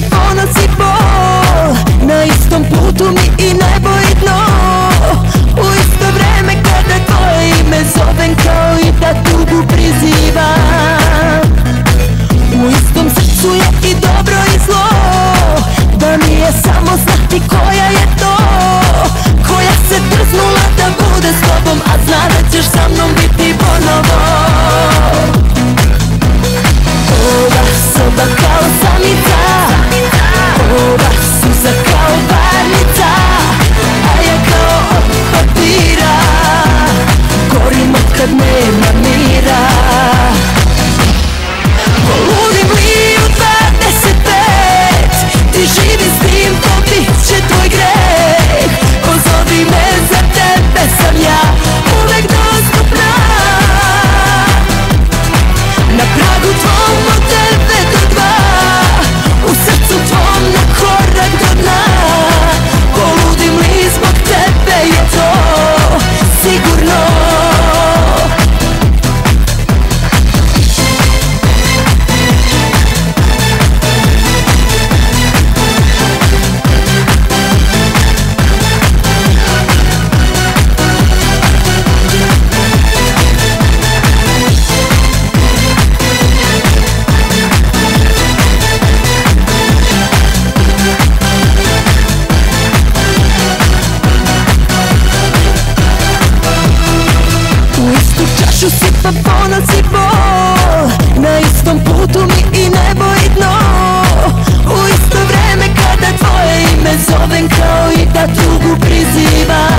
Ponos i bol, na istom putu mi i nebo i dno. U isto vreme kada tvoje ime zovem, kao i da tugu prizivam. U istom srcu je i dobro i zlo, da mi je samo znati koja je to, koja se drznula da bude s tobom, a zna da ćeš sa mnom biti ponovo. Ova soba kao samica, ova suza kao parnica, a ja kao od papira gorim od kad nema mira. Poludim li u 25, ti živi s tim, to bit će tvoj greh. Pozovi me, za tebe sam ja uvek dostupna. Na pragu tvom od 9 do 2, u srcu tvom na korak do dna. Poludim li zbog tebe, je to sigurno. Čašu sipa ponos i bol, na istom putu mi i nebo i dno. U isto vreme kada tvoje ime zovem, kao i da tugu prizivam.